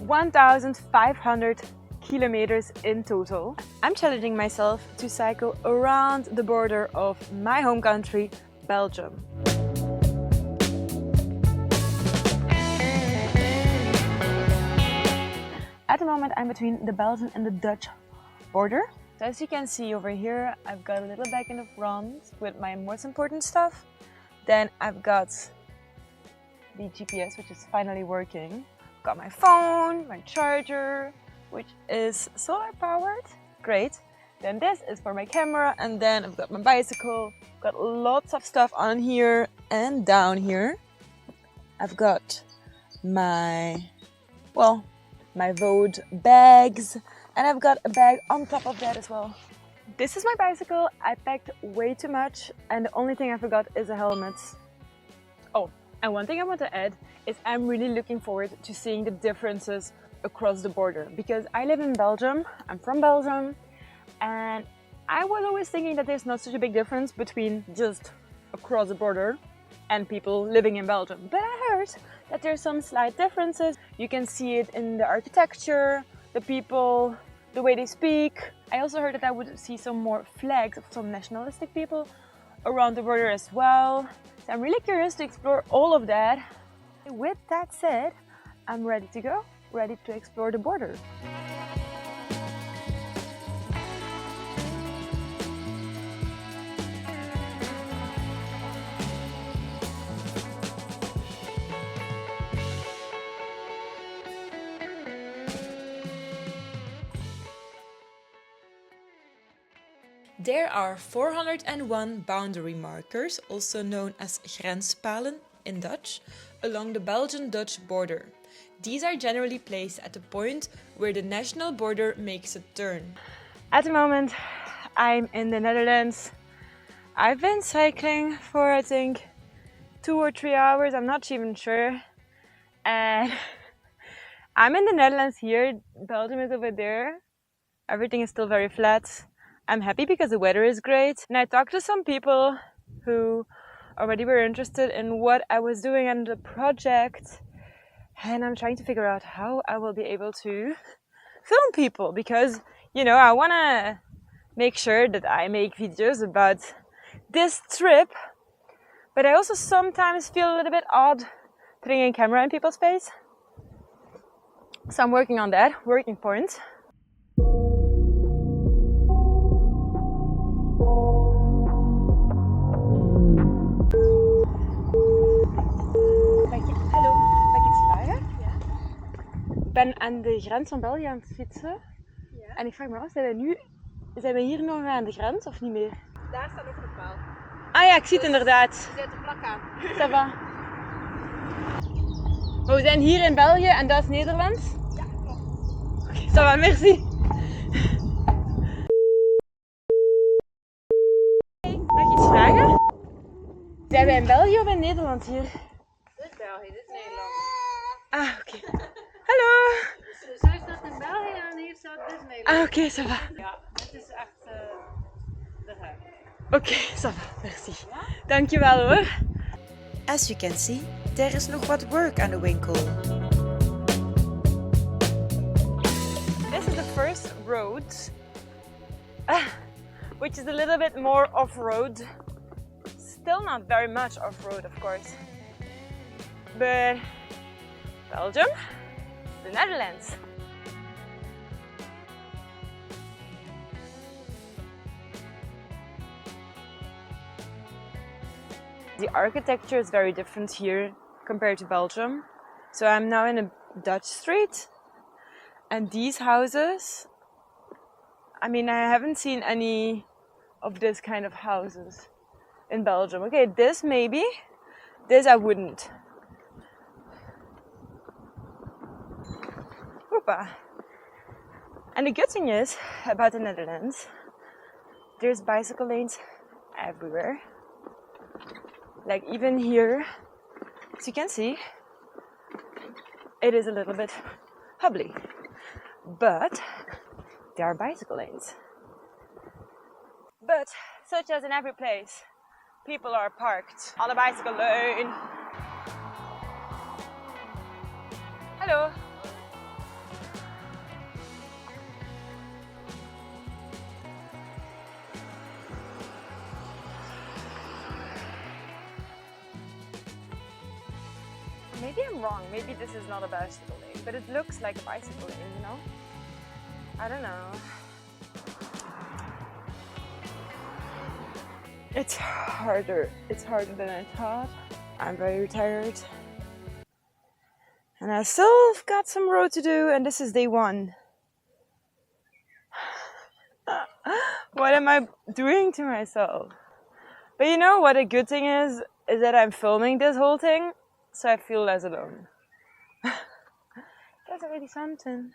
1,500 kilometers in total. I'm challenging myself to cycle around the border of my home country, Belgium. At the moment I'm between the Belgian and the Dutch border. So as you can see over here, I've got a little bag in the front with my most important stuff. Then I've got the GPS, which is finally working. I've got my phone, my charger, which is solar powered. Great. Then this is for my camera, and then I've got my bicycle. Got lots of stuff on here and down here. I've got my Vode bags, and I've got a bag on top of that as well. This is my bicycle. I packed way too much, and the only thing I forgot is a helmet. Oh, and one thing I want to add is I'm really looking forward to seeing the differences across the border, because I live in Belgium, I'm from Belgium, and I was always thinking that there's not such a big difference between just across the border and people living in Belgium. But I heard that there's some slight differences. You can see it in the architecture, the people, the way they speak. I also heard that I would see some more flags of some nationalistic people around the border as well. So I'm really curious to explore all of that. With that said, I'm ready to go, ready to explore the border. There are 401 boundary markers, also known as grenspalen in Dutch, along the Belgian-Dutch border. These are generally placed at the point where the national border makes a turn. At the moment, I'm in the Netherlands. I've been cycling for I think 2 or 3 hours, I'm not even sure. And I'm in the Netherlands here, Belgium is over there. Everything is still very flat. I'm happy because the weather is great. And I talked to some people who already were interested in what I was doing and the project. And I'm trying to figure out how I will be able to film people, because, you know, I want to make sure that I make videos about this trip. But I also sometimes feel a little bit odd putting a camera in people's face. So I'm working on that, working point. Ik ben aan de grens van België aan het fietsen. Ja. En ik vraag me af, zijn we hier nog aan de grens of niet meer? Daar staat nog een paal. Ah ja, ik zie het inderdaad. Je zet de plak aan. Ça va. Maar we zijn hier in België en dat is Nederland? Ja, klopt. Oké, ça va, merci. Mag ik iets vragen? Zijn wij in België of in Nederland hier? Dit is België, dit is Nederland. Ah, oké. Hallo! Zo staat in België en hier staat dit Nederland. Ah, oké, ça va. Ja, dit is echt de huid. Oké, ça va, merci. Dankjewel hoor. As you can see, there is nog wat work aan de winkel. This is the first road, which is a little bit more off-road. Still not very much off-road, of course. But Belgium, the Netherlands. The architecture is very different here compared to Belgium. So I'm now in a Dutch street, and these houses, I mean, I haven't seen any of this kind of houses in Belgium. Okay, this maybe, this I wouldn't. Hoppa. And the good thing is about the Netherlands, there's bicycle lanes everywhere. Like even here, as you can see, it is a little bit hubbly, but there are bicycle lanes. But such as in every place, people are parked on a bicycle lane. Hello. Maybe I'm wrong. Maybe this is not a bicycle lane, but it looks like a bicycle lane, you know? I don't know. It's harder. It's harder than I thought. I'm very tired. And I still got some road to do, and this is day 1. What am I doing to myself? But you know what a good thing is that I'm filming this whole thing, so I feel less alone. That's already something.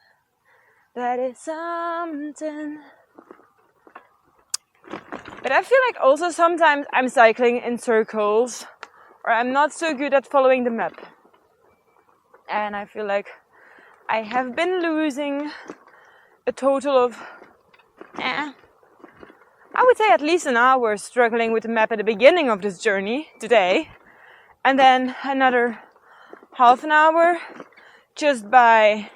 That is something. But I feel like also sometimes I'm cycling in circles, or I'm not so good at following the map. And I feel like I have been losing a total of, I would say at least an hour struggling with the map at the beginning of this journey today. And then another half an hour just by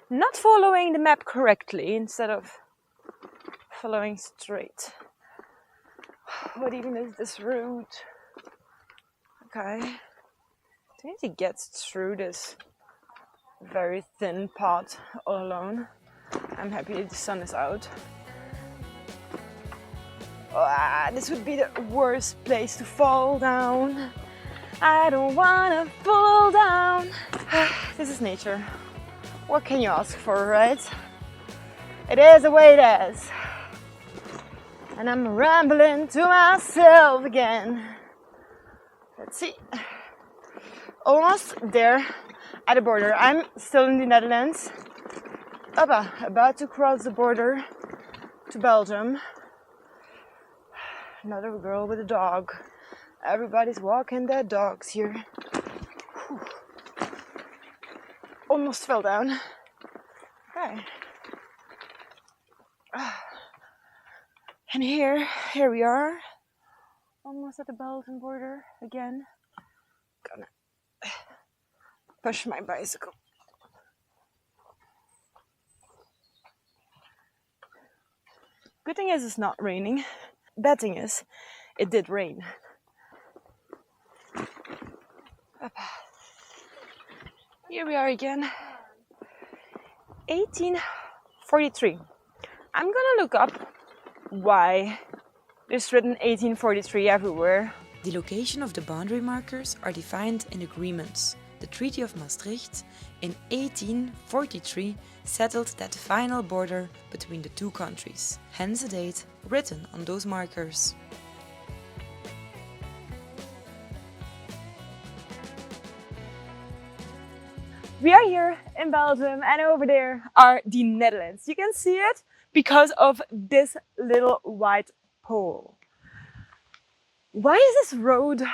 not following the map correctly instead of following straight. What even is this route? Okay. Do I need to get through this very thin path all alone? I'm happy that the sun is out. This would be the worst place to fall down. I don't wanna fall down. This is nature. What can you ask for, right? It is the way it is. And I'm rambling to myself again. Let's see. Almost there at the border. I'm still in the Netherlands. About to cross the border to Belgium. Another girl with a dog. Everybody's walking their dogs here. Whew. Almost fell down. Okay. And here we are. Almost at the Belgian border again. Gonna push my bicycle. Good thing is it's not raining. Bad thing is, it did rain. Here we are again. 1843. I'm gonna look up why there's written 1843 everywhere. The location of the boundary markers are defined in agreements. The Treaty of Maastricht in 1843 settled that final border between the two countries, hence a date written on those markers. We are here in Belgium, and over there are the Netherlands. You can see it because of this little white pole. Why is this road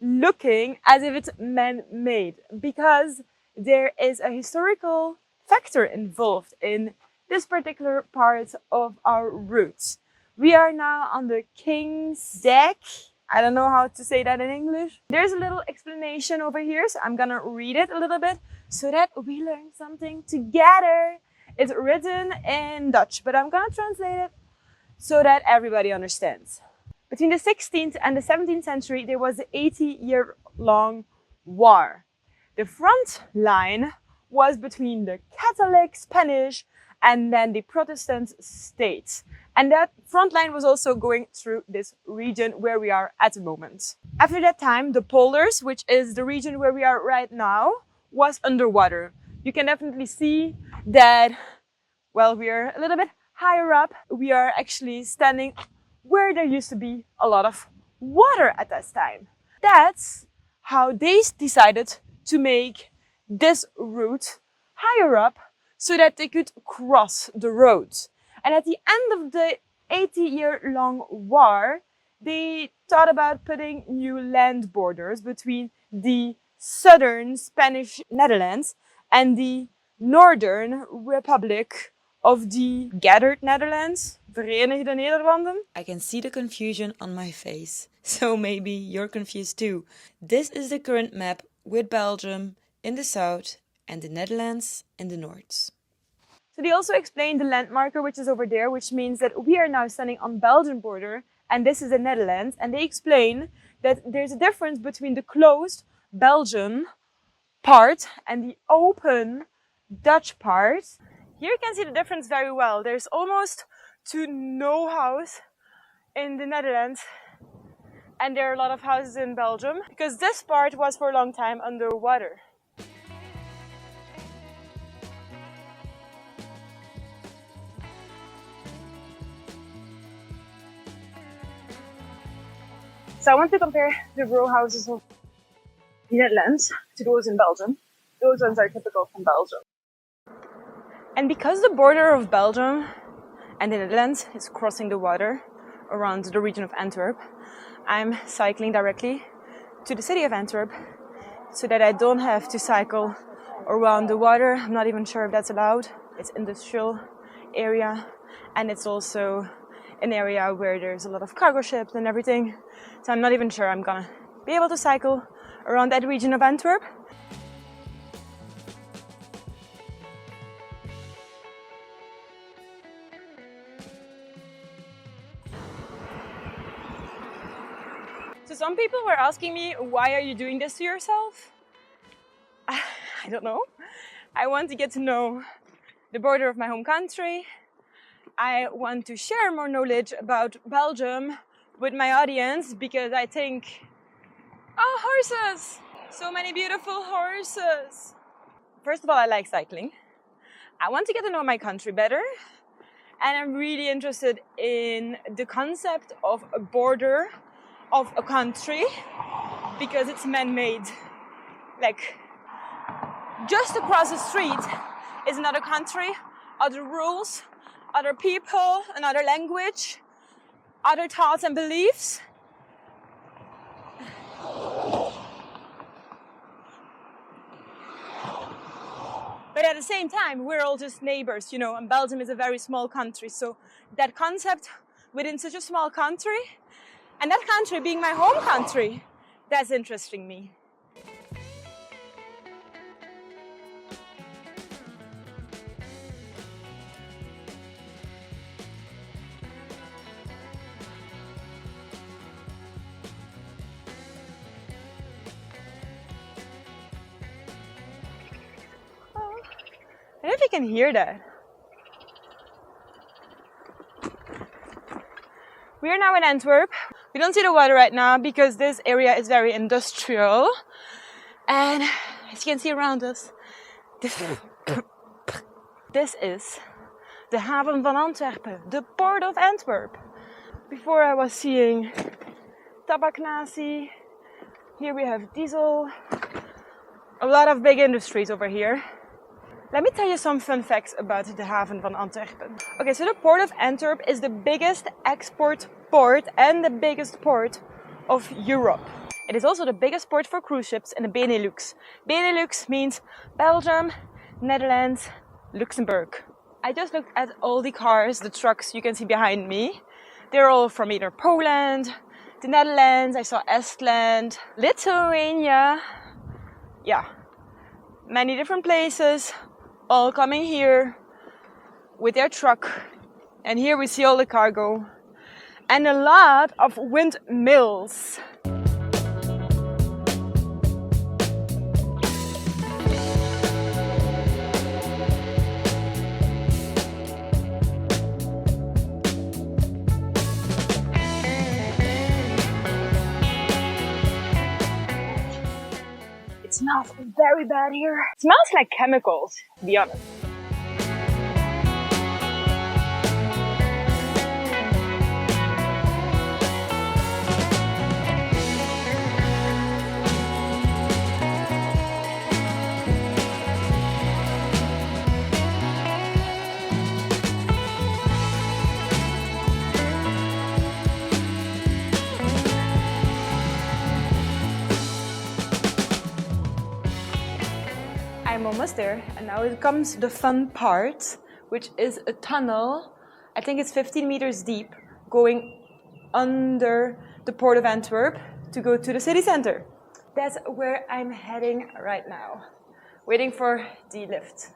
looking as if it's man-made? Because there is a historical factor involved in this particular part of our route. We are now on the King's Deck. I don't know how to say that in English. There's a little explanation over here, so I'm gonna read it a little bit so that we learn something together. It's written in Dutch, but I'm gonna translate it so that everybody understands. Between the 16th and the 17th century, there was an 80-year-long war. The front line was between the Catholic Spanish and then the Protestant states. And that front line was also going through this region where we are at the moment. After that time, the polders, which is the region where we are right now, was underwater. You can definitely see that, well, we are a little bit higher up. We are actually standing where there used to be a lot of water at that time. That's how they decided to make this route higher up so that they could cross the road. And at the end of the 80-year-long war, they thought about putting new land borders between the southern Spanish Netherlands and the northern Republic of the Gathered Netherlands, Verenigde Nederlanden. I can see the confusion on my face, so maybe you're confused too. This is the current map with Belgium in the south and the Netherlands in the north. So they also explained the land marker, which is over there, which means that we are now standing on Belgian border and this is the Netherlands. And they explain that there's a difference between the closed Belgian part and the open Dutch part. Here you can see the difference very well. There's almost to no house in the Netherlands, and there are a lot of houses in Belgium because this part was for a long time underwater. So I want to compare the row houses of the Netherlands to those in Belgium. Those ones are typical from Belgium. And because the border of Belgium and the Netherlands is crossing the water around the region of Antwerp, I'm cycling directly to the city of Antwerp so that I don't have to cycle around the water. I'm not even sure if that's allowed. It's industrial area, and it's also an area where there's a lot of cargo ships and everything. So I'm not even sure I'm gonna be able to cycle around that region of Antwerp. So some people were asking me, why are you doing this to yourself? I don't know. I want to get to know the border of my home country. I want to share more knowledge about Belgium with my audience because I think, oh, horses! So many beautiful horses! First of all, I like cycling. I want to get to know my country better. And I'm really interested in the concept of a border of a country because it's man-made. Like, just across the street is another country, other rules, other people, another language, other thoughts and beliefs. But at the same time, we're all just neighbors, you know, and Belgium is a very small country. So that concept within such a small country, and that country being my home country, that's interesting me. I don't know if you can hear that. We are now in Antwerp. We don't see the water right now because this area is very industrial. And as you can see around us, this is the haven van Antwerpen, the port of Antwerp. Before I was seeing tabaknatie. Here we have diesel. A lot of big industries over here. Let me tell you some fun facts about the haven van Antwerpen. Okay, so the port of Antwerp is the biggest export port and the biggest port of Europe. It is also the biggest port for cruise ships in the Benelux. Benelux means Belgium, Netherlands, Luxembourg. I just looked at all the cars, the trucks you can see behind me. They're all from either Poland, the Netherlands, I saw Estland, Lithuania. Yeah, many different places. All coming here with their truck. And here we see all the cargo. And a lot of windmills. It smells very bad here. It smells like chemicals, to be honest. I'm almost there, and now it comes the fun part, which is a tunnel. I think it's 15 meters deep, going under the port of Antwerp to go to the city center. That's where I'm heading right now, waiting for the lift.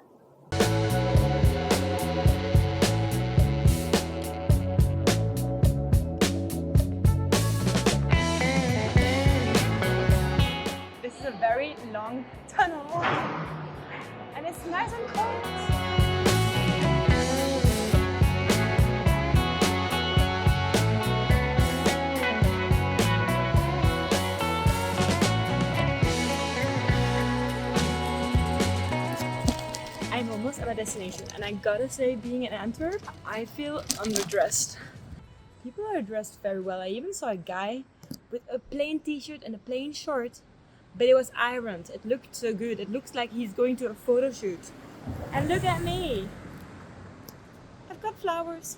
The is a very long tunnel and it's nice and cold. I'm almost at my destination and I gotta say, being in Antwerp, I feel underdressed. People are dressed very well. I even saw a guy with a plain t-shirt and a plain short, but it was ironed. It looked so good. It looks like he's going to a photo shoot. And look at me! I've got flowers,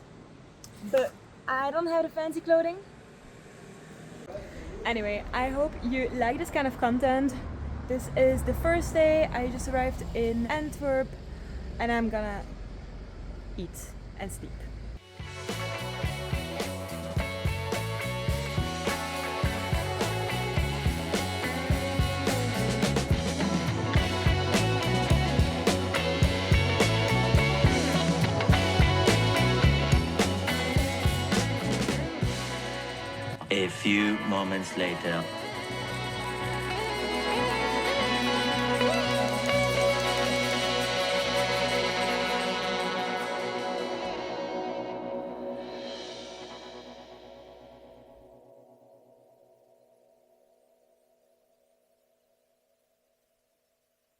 but I don't have the fancy clothing. Anyway, I hope you like this kind of content. This is the first day. I just arrived in Antwerp and I'm gonna eat and sleep. A few moments later.